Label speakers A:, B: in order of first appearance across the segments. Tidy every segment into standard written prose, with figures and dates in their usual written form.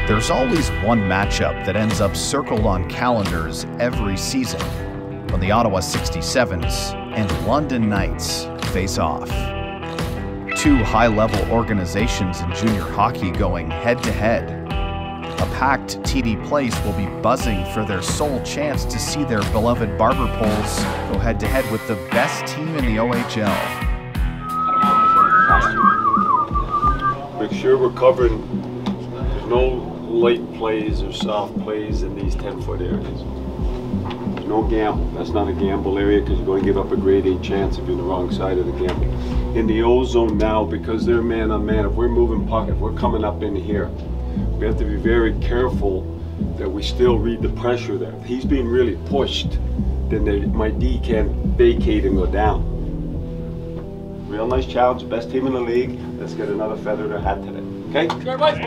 A: There's always one matchup that ends up circled on calendars every season when the Ottawa 67s and London Knights face off. Two high-level organizations in junior hockey going head-to-head. A packed TD Place will be buzzing for their sole chance to see their beloved Barber Poles go head-to-head with the best team in the OHL.
B: Make sure we're covering. There's no light plays or soft plays in these 10-foot areas. There's no gamble. That's not a gamble area because you're going to give up a grade 8 chance if you're on the wrong side of the gamble. In the O zone now, because they're man on man, if we're moving puck, if we're coming up in here, we have to be very careful that we still read the pressure there. If he's being really pushed, then my D can't vacate and go down. Real nice challenge, best team in the league. Let's get another feather in their hat today. Okay? Sure, boys.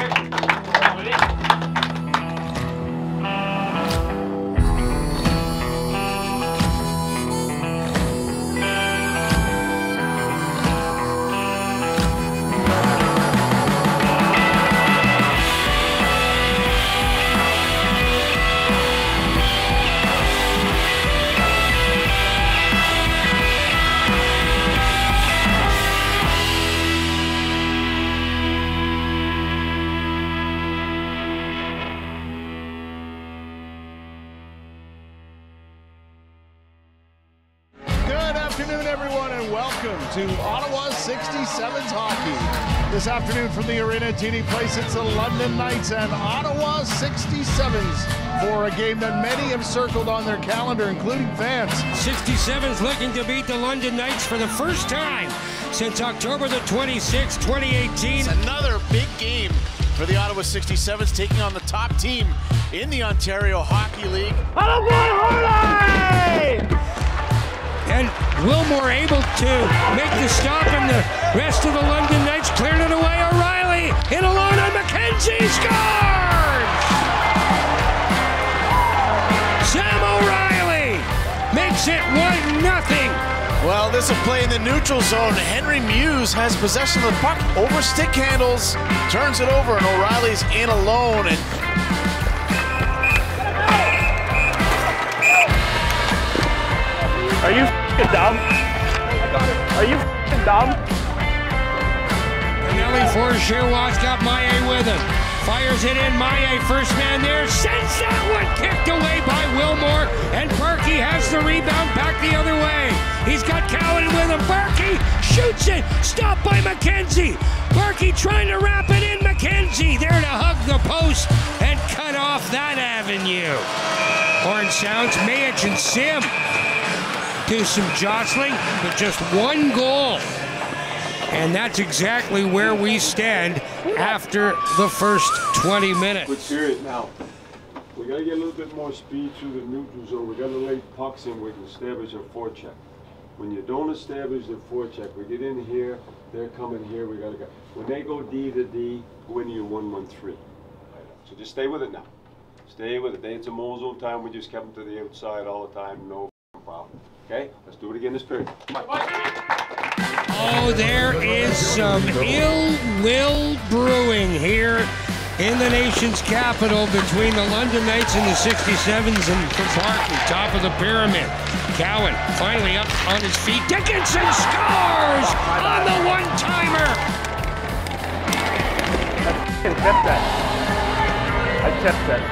C: Good afternoon, everyone, and welcome to Ottawa 67s hockey. This afternoon from the arena at TD Place, it's the London Knights and Ottawa 67s for a game that many have circled on their calendar, including fans.
D: 67s looking to beat the London Knights for the first time since October the 26th, 2018.
E: It's another big game for the Ottawa 67s, taking on the top team in the Ontario Hockey League.
D: And Wilmore able to make the stop, and the rest of the London Knights cleared it away. O'Reilly in alone on McKenzie, scores! Sam O'Reilly makes it 1-0.
E: Well, this is a play in the neutral zone. Henry Muse has possession of the puck over stick handles, turns it over, and O'Reilly's in alone. And
F: are you f***ing dumb? Are you f***ing dumb?
D: Pinelli for Girouard's got Maillet with him. Fires it in, Maillet, first man there, sends that one kicked away by Wilmore, and Barkey has the rebound back the other way. He's got Cowan with him, Barkey shoots it, stopped by McKenzie. Barkey trying to wrap it in, McKenzie there to hug the post and cut off that avenue. Horn sounds, Mayich and Sim do some jostling, but just one goal. And that's exactly where we stand after the first 20 minutes.
B: But serious now, we got to get a little bit more speed through the neutral zone. We got to lay pucks in, we can establish our forecheck. When you don't establish the forecheck, we get in here, they're coming here, we got to go. When they go D to D, go into your 1-1-3. So just stay with it now. Stay with it. It's a mole zone time, we just kept them to the outside all the time, no problem. Okay, let's do it again this period.
D: Oh, there is some ill will brewing here in the nation's capital between the London Knights and the 67s and Barkey, top of the pyramid. Cowan finally up on his feet. Dickinson scores on the one-timer.
F: I tipped that. I tipped that.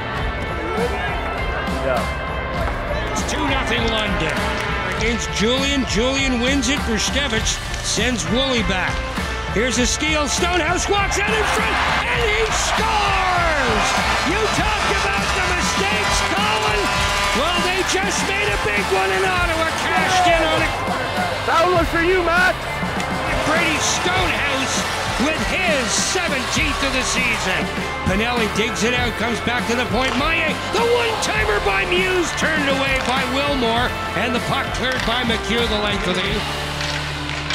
F: Yeah.
D: It's 2-0 London. Against Julian. Julian wins it. Verstevich sends Woolley back. Here's a steal. Stonehouse walks out in front, and he scores! You talked about the mistakes, Colin. Well, they just made a big one in Ottawa. Cashed in on it.
F: That one was for you, Matt.
D: Brady Stonehouse with his 17th of the season. Pinelli digs it out, comes back to the point. Maillet, the one-timer by Muse, turned away by Wilmore, and the puck cleared by McHugh the length of the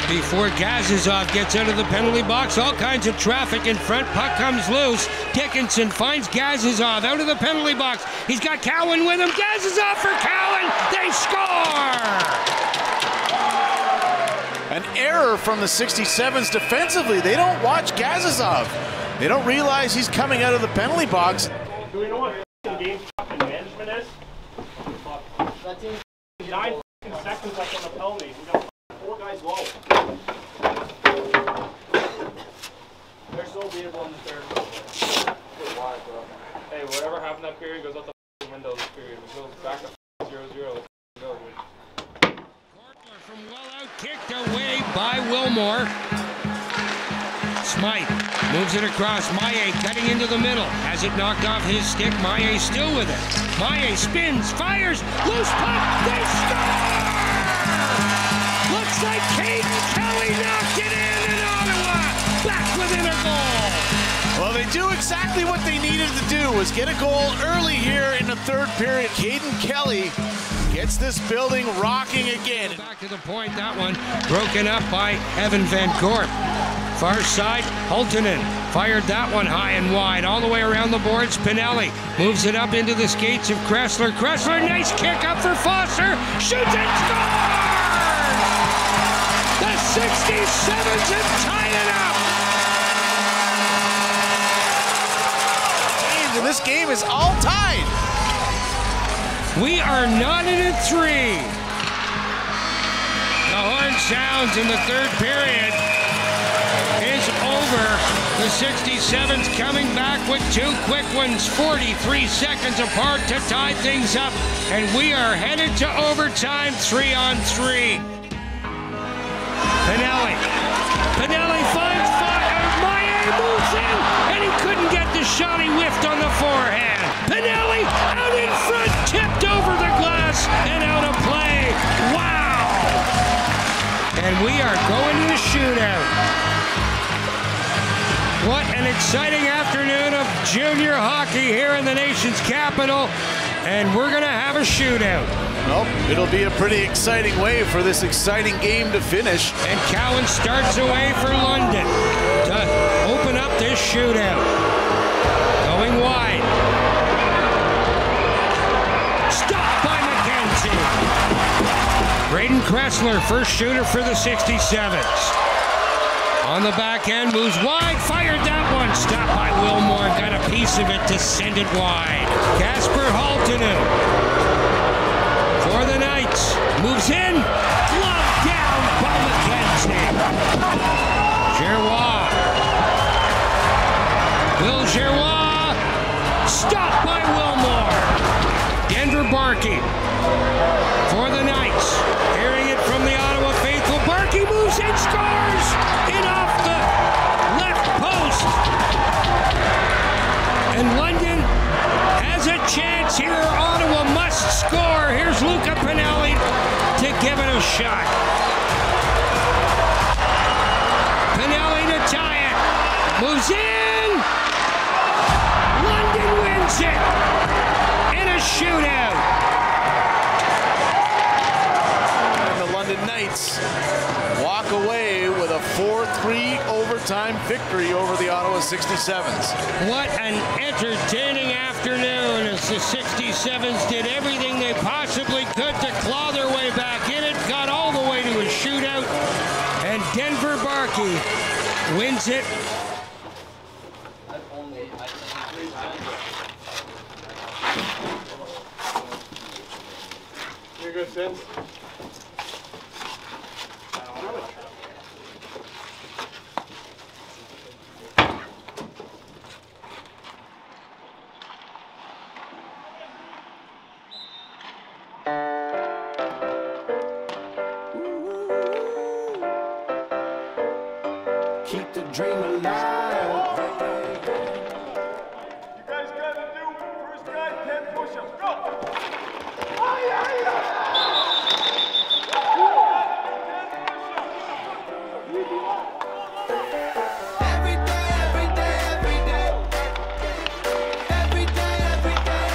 D: before Gazizov gets out of the penalty box. All kinds of traffic in front. Puck comes loose. Dickinson finds Gazizov out of the penalty box. He's got Cowan with him. Gazizov for Cowan. They score!
E: an error from the 67s defensively. They don't watch Gazizov. They don't realize he's coming out of the penalty box.
F: Do we know what game management is? 9 seconds left on the penalty. We got 4 guys low. They're still beatable in the third. Hey, whatever happened that period goes out the window this period. We go back to 0-0. Go.
D: From well out, kicked away by Wilmore. Smythe moves it across. Maillet cutting into the middle. Has it knocked off his stick. Maillet still with it. Maillet spins, fires, loose puck. They score! Looks like Caden Kelly knocked it in Ottawa. Back within a goal.
E: Well, they do exactly what they needed to do, was get a goal early here in the third period. Caden Kelly gets this building rocking again.
D: Back to the point, that one broken up by Evan Van Gorp. Far side, Hultinen fired that one high and wide. All the way around the boards, Pinelli moves it up into the skates of Kressler. Kressler, nice kick up for Foster. Shoots and scores! The 67s have tied it up!
E: And this game is all tied.
D: We are knotted at 3. The horn sounds in the third period is over. The 67s coming back with 2 quick ones, 43 seconds apart to tie things up. And we are headed to overtime, 3-on-3. Pinelli finds fire. Maillet moves in, and he couldn't get the shot. He whiffed on the forehand. Pinelli out in front, tipped over the glass and out of play. Wow! And we are going to the shootout. What an exciting afternoon of junior hockey here in the nation's capital. And we're going to have a shootout.
E: Well, it'll be a pretty exciting way for this exciting game to finish.
D: And Cowan starts away for London to open up this shootout. Going wide. Stopped by McKenzie. Braden Kressler, first shooter for the 67s. On the back end, moves wide, fired that one. Stopped by Wilmore, got a piece of it to send it wide. Kasper Hultinen for the Knights. Moves in, glove down by McKenzie. Giroir. Will Giroir, stopped by Wilmore. Denver Barkey for the Knights. Hearing it from the Ottawa faithful. Barkey moves and scores! In off the left post. And London has a chance here. Ottawa must score. Here's Luca Pinelli to give it a shot. Pinelli to tie it. Moves in. London wins it in a shootout.
E: Knights walk away with a 4-3 overtime victory over the Ottawa 67s.
D: What an entertaining afternoon as the 67s did everything they possibly could to claw their way back in it, got all the way to a shootout, and Denver Barkey wins it.
F: You're good, Sims.
G: Keep the dream alive.
B: You guys got to do first guy 10 push-ups. Go!
G: Every day, every day, every day. Every day, every day, every day.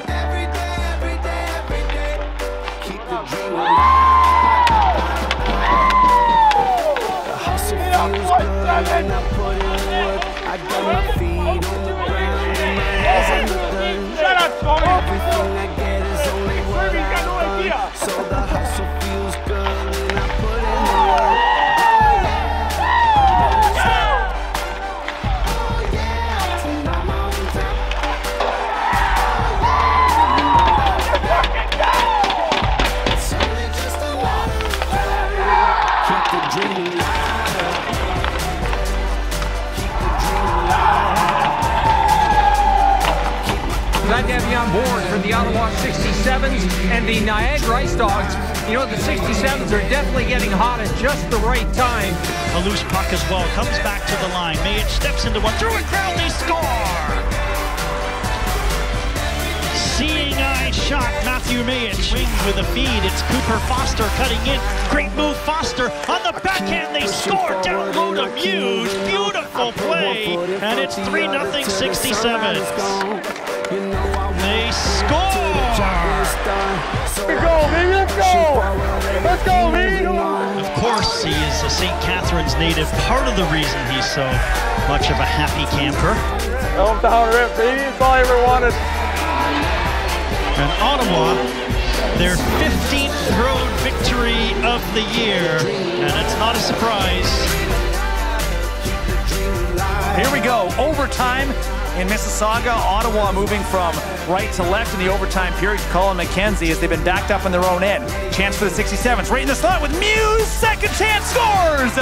G: Every day, every day, every day. Keep the dream alive. The hustle feels good and I put it in. the dream alive. Keep the dream alive.
H: Glad to have you on board for the Ottawa 67s and the Niagara Ice Dogs. You know, the 67s are definitely getting hot at just the right time.
I: A loose puck as well. Comes back to the line. Mayich steps into one. Through a crowd, they score! Seeing eye shot, Matthew Mayich wings with a feed. It's Cooper Foster cutting in. Great move, Foster on the backhand. They score down low to Muse. Beautiful play. And it's 3-0 67s. They score!
F: Let's go, man! Let's go! Let's go, man!
I: Of course, he is a St. Catharines native. Part of the reason he's so much of a happy camper.
F: Hometown rip, baby. That's all I ever wanted.
I: And Ottawa, their 15th road victory of the year, and it's not a surprise.
J: Here we go, overtime in Mississauga. Ottawa moving from right to left in the overtime period. Colin McKenzie as they've been backed up in their own end. Chance for the 67s, right in the slot with Muse. Second chance, scores!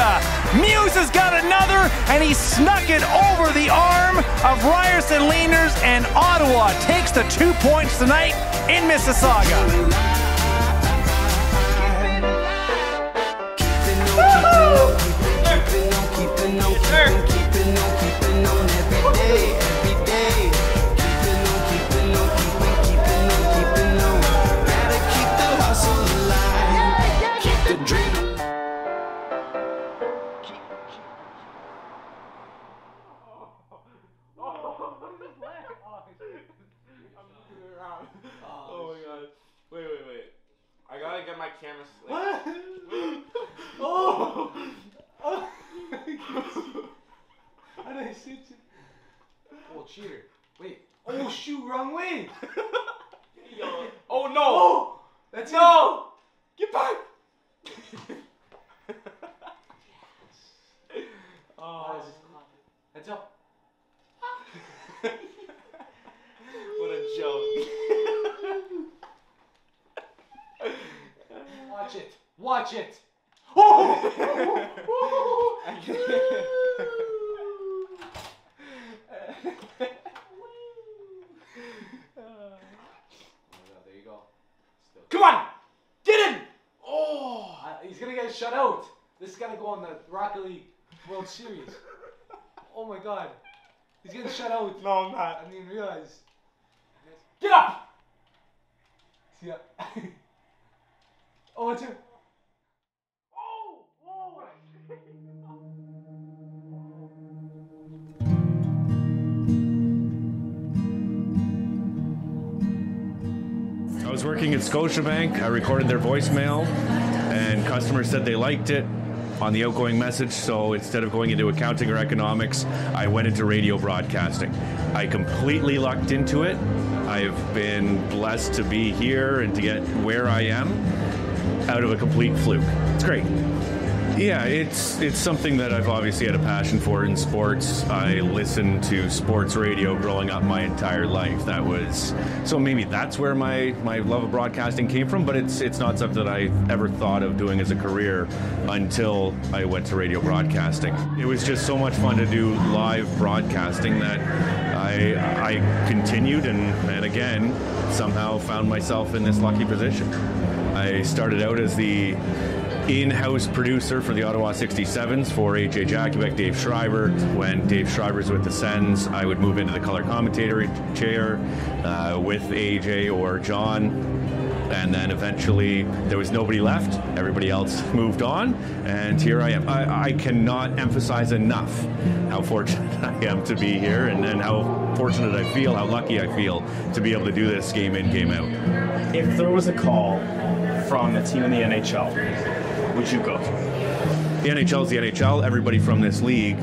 J: Muse has got another, and he snuck it over the arm of Ryerson Leaners, and Ottawa takes the 2 points tonight in Mississauga.
F: Oh my god. Wait. I gotta get my camera. What? Oh! I didn't shoot you. Oh, cheater. Wait. Oh, shoot, wrong way. Yo. Oh, no. Oh, that's no. Get back. Yes. Oh, heads up. What a joke. Watch it. Watch it. Oh! I can't. There you go. Come on! Get in! Oh! He's gonna get shut out. This is gonna go on the Rocket League World Series. Oh my god. He's getting shut out. No, I'm not. I didn't even realize. Get up! See ya. Oh, it's here. Oh! Oh!
K: I was working at Scotiabank. I recorded their voicemail, and customers said they liked it on the outgoing message, so instead of going into accounting or economics, I went into radio broadcasting. I completely lucked into it. I've been blessed to be here and to get where I am out of a complete fluke. It's great. Yeah, it's something that I've obviously had a passion for in sports. I listened to sports radio growing up my entire life. So maybe that's where my love of broadcasting came from, but it's not something that I ever thought of doing as a career until I went to radio broadcasting. It was just so much fun to do live broadcasting that I continued and again somehow found myself in this lucky position. I started out as the in-house producer for the Ottawa 67s for AJ Jakubek, Dave Schreiber. When Dave Schreiber's with the Sens, I would move into the color commentator chair with AJ or John. And then eventually there was nobody left. Everybody else moved on. And here I am. I cannot emphasize enough how fortunate I am to be here and how fortunate I feel, how lucky I feel to be able to do this game in, game out.
L: If there was a call from a team in the NHL, would you go?
K: The NHL is the NHL. Everybody from this league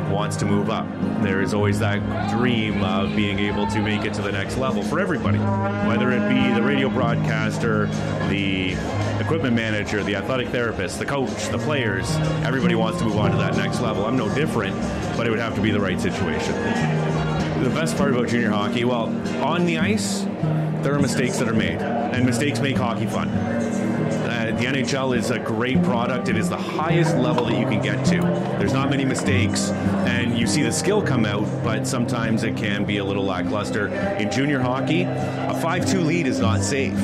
K: wants to move up. There is always that dream of being able to make it to the next level for everybody, whether it be the radio broadcaster, the equipment manager, the athletic therapist, the coach, the players. Everybody wants to move on to that next level. I'm no different, but it would have to be the right situation. The best part about junior hockey, well, on the ice, there are mistakes that are made, and mistakes make hockey fun. And the NHL is a great product. It is the highest level that you can get to. There's not many mistakes, and you see the skill come out, but sometimes it can be a little lackluster. In junior hockey, a 5-2 lead is not safe.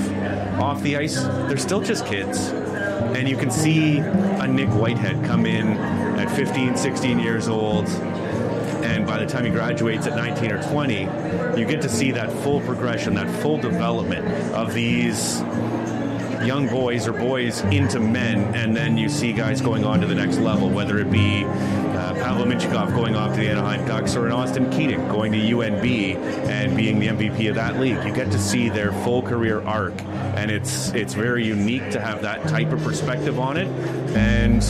K: Off the ice, they're still just kids. And you can see a Nick Whitehead come in at 15, 16 years old, and by the time he graduates at 19 or 20, you get to see that full progression, that full development of these young boys or boys into men, and then you see guys going on to the next level, whether it be Pavel Minchikov going off to the Anaheim Ducks or an Austin Keating going to UNB and being the MVP of that league. You get to see their full career arc, and it's very unique to have that type of perspective on it. And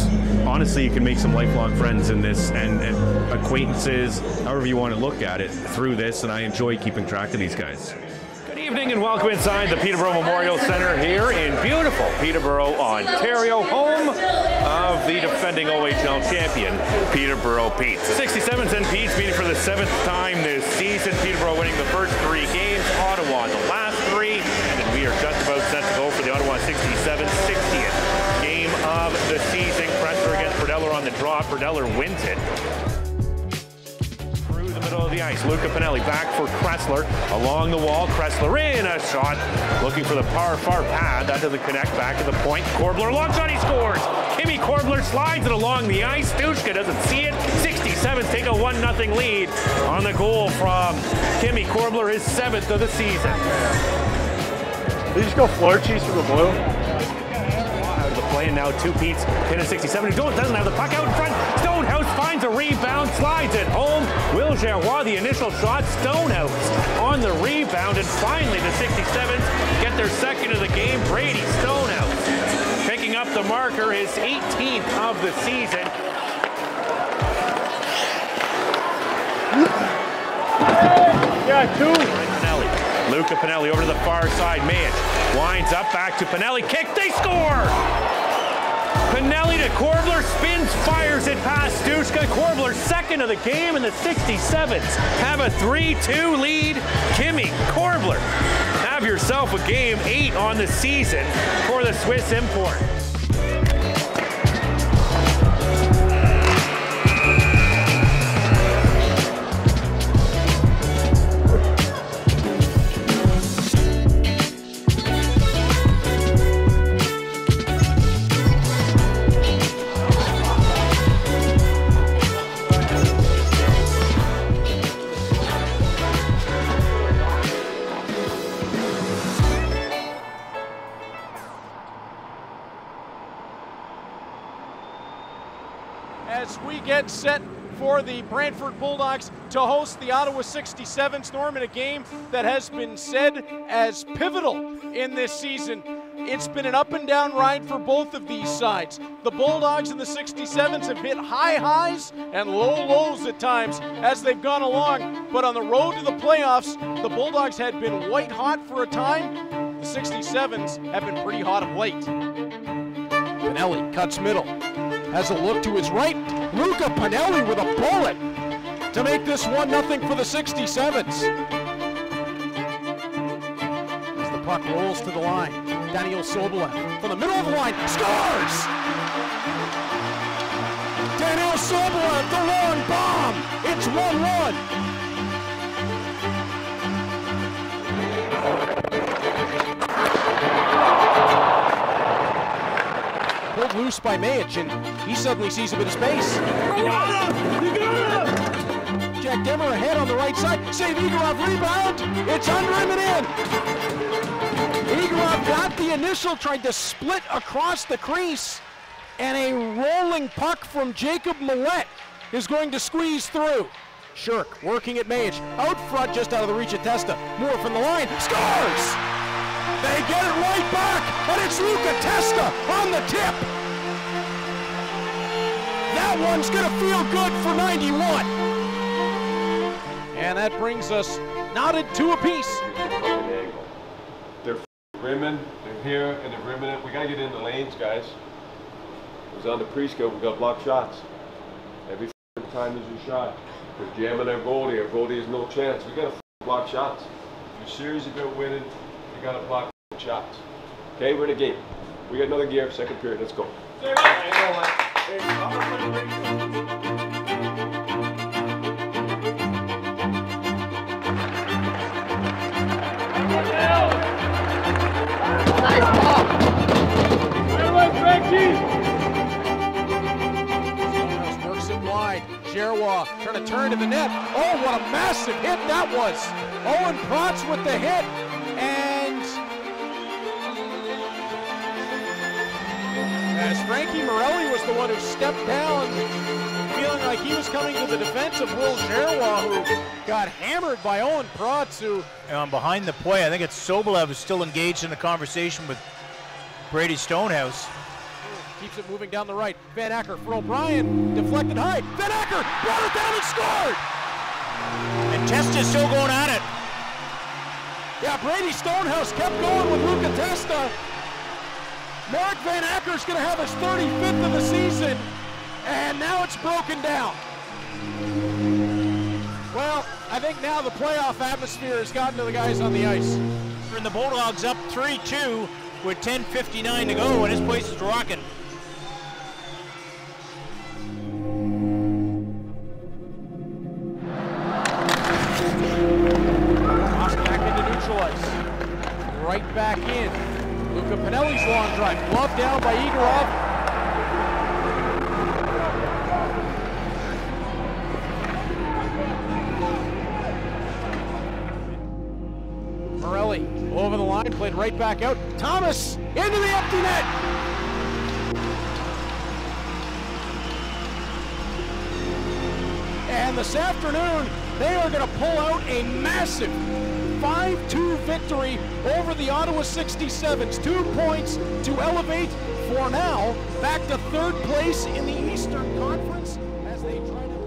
K: honestly, you can make some lifelong friends in this and acquaintances, however you want to look at it, through this, and I enjoy keeping track of these guys.
J: Good evening and welcome inside the Peterborough Memorial Centre here in beautiful Peterborough, Ontario, home of the defending OHL champion, Peterborough Petes. 67s and Petes meeting for the 7th time this season. Peterborough winning the first 3 games, Ottawa the last 3, and we are just about set to go for the Ottawa 67 60th game of the season. Kressler against Berdeller on the draw. Berdeller wins it. Middle of the ice, Luca Pinelli back for Kressler, along the wall, Kressler in, a shot, looking for the far pad, that doesn't connect, back to the point, Korbler, long shot, he scores! Kimmy Korbler slides it along the ice, Stushka doesn't see it, 67s take a 1-0 lead on the goal from Kimmy Korbler, his 7th of the season.
B: Did you just go floor cheese from the blue?
J: Out of the play, and now 2 Petes, pin a 67, doesn't have the puck out in front, Stonehouse finds a rebound, slides it home. Will Gerrois, the initial shot, Stonehouse on the rebound, and finally the 67s get their 2nd of the game. Brady Stonehouse picking up the marker, his 18th of the season.
B: Yeah, 2.
J: Pinelli. Luca Pinelli over to the far side. Mayich winds up, back to Pinelli. Kick, they score! Pinelli to Korbler, spins, fires it past Stushka. Korbler 2nd of the game, and the 67s have a 3-2 lead. Kimmy Korbler, have yourself a game 8 on the season for the Swiss import.
M: As we get set for the Brantford Bulldogs to host the Ottawa 67s, Norman, a game that has been said as pivotal in this season. It's been an up and down ride for both of these sides. The Bulldogs and the 67s have hit high highs and low lows at times as they've gone along, but on the road to the playoffs, the Bulldogs had been white hot for a time. The 67s have been pretty hot of late. Pinelli cuts middle. Has a look to his right. Luca Pinelli with a bullet to make this 1-0 for the 67s. As the puck rolls to the line, Daniel Sobolev from the middle of the line scores! Daniel Sobolev, the long bomb! It's 1-1. Pulled loose by Mayich, and he suddenly sees a bit of space. You got him! Jack Demmer ahead on the right side. Save Igorov, rebound. It's under him and in. Igorov got the initial, tried to split across the crease, and a rolling puck from Jacob Millette is going to squeeze through. Shirk working at Mayich. Out front, just out of the reach of Testa. Moore from the line. Scores! They get it right back, and it's Luca Testa on the tip. That one's going to feel good for 91. And that brings us knotted 2 apiece.
B: They're rimming, they're here, and they're rimming it. We got to get in the lanes, guys. It was on the pre-scope, we got blocked shots. Every time there's a shot. We're jamming our goalie has no chance. We got to block shots. If you're serious about winning, you got to block shots. Okay, we're in a game. We got another gear, second period. Let's go.
M: Stonehouse works it wide. Gerwa trying to turn to the net. Oh, what a massive hit that was. Owen Protz with the hit. And as Frankie Morelli was the one who stepped down, feeling like he was coming to the defense of Will Gerwa, who got hammered by Owen Protz, who...
N: behind the play, I think it's Sobolev who's still engaged in a conversation with Brady Stonehouse.
M: Keeps it moving down the right. Van Acker for O'Brien, deflected high. Van Acker brought it down and scored!
N: And Testa's still going at it.
M: Yeah, Brady Stonehouse kept going with Luca Testa. Mark Van Acker's going to have his 35th of the season, and now it's broken down. Well, I think now the playoff atmosphere has gotten to the guys on the ice.
N: And the Bulldogs up 3-2 with 10:59 to go, and this place is rocking.
M: Cross back into neutral ice. Right back in. Luca Pinelli's long drive. Glove down by Igorov. Morelli over the line, played right back out. Thomas into the empty net. And this afternoon, they are going to pull out a massive 5-2 victory over the Ottawa 67s. 2 points to elevate for now back to third place in the Eastern Conference as they try to...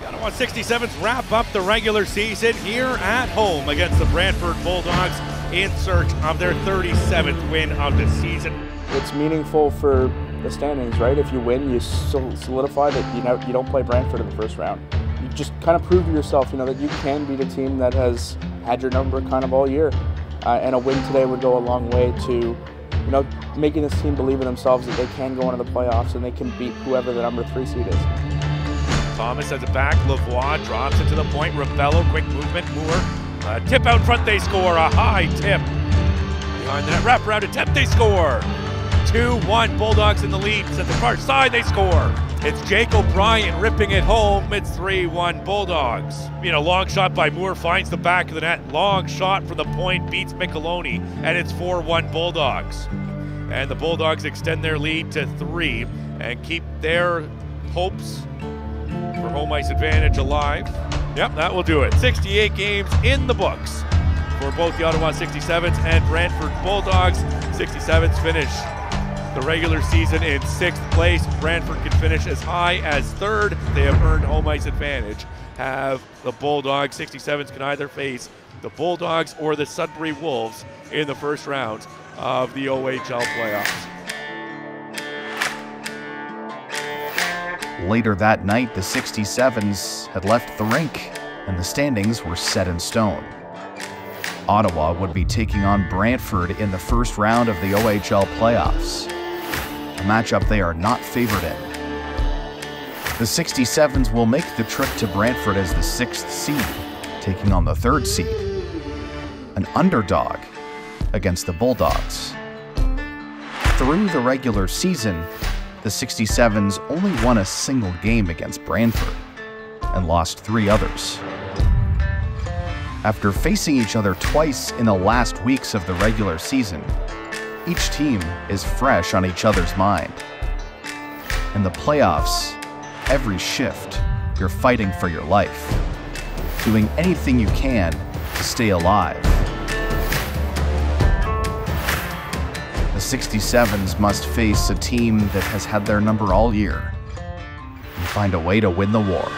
K: Ottawa 67s wrap up the regular season here at home against the Brantford Bulldogs in search of their 37th win of the season.
O: It's meaningful for the standings, right? If you win, you solidify that you don't play Brantford in the first round. You just kind of prove to yourself, that you can beat a team that has had your number kind of all year. And a win today would go a long way to, making this team believe in themselves that they can go into the playoffs and they can beat whoever the number 3 seed is.
K: Thomas has it back. Lavoie drops it to the point. Rebello, quick movement. Moore. Tip out front, they score. A high tip. Behind the net, wraparound attempt, they score. 2-1, Bulldogs in the lead. At the far side, they score. It's Jake O'Brien ripping it home. It's 3-1 Bulldogs. Long shot by Moore finds the back of the net. Long shot from the point, beats Micheloni, and it's 4-1 Bulldogs. And the Bulldogs extend their lead to 3 and keep their hopes for home ice advantage alive. Yep, that will do it. 68 games in the books for both the Ottawa 67s and Brantford Bulldogs. 67s finish the regular season in 6th place. Brantford can finish as high as 3rd. They have earned home ice advantage. Have the Bulldogs. 67s can either face the Bulldogs or the Sudbury Wolves in the first round of the OHL playoffs.
A: Later that night, the 67s had left the rink, and the standings were set in stone. Ottawa would be taking on Brantford in the first round of the OHL playoffs, a matchup they are not favored in. The 67s will make the trip to Brantford as the 6th seed, taking on the 3rd seed, an underdog against the Bulldogs. Through the regular season, the 67s only won a single game against Brantford and lost 3 others. After facing each other twice in the last weeks of the regular season, each team is fresh on each other's mind. In the playoffs, every shift, you're fighting for your life, doing anything you can to stay alive. The 67s must face a team that has had their number all year and find a way to win the war.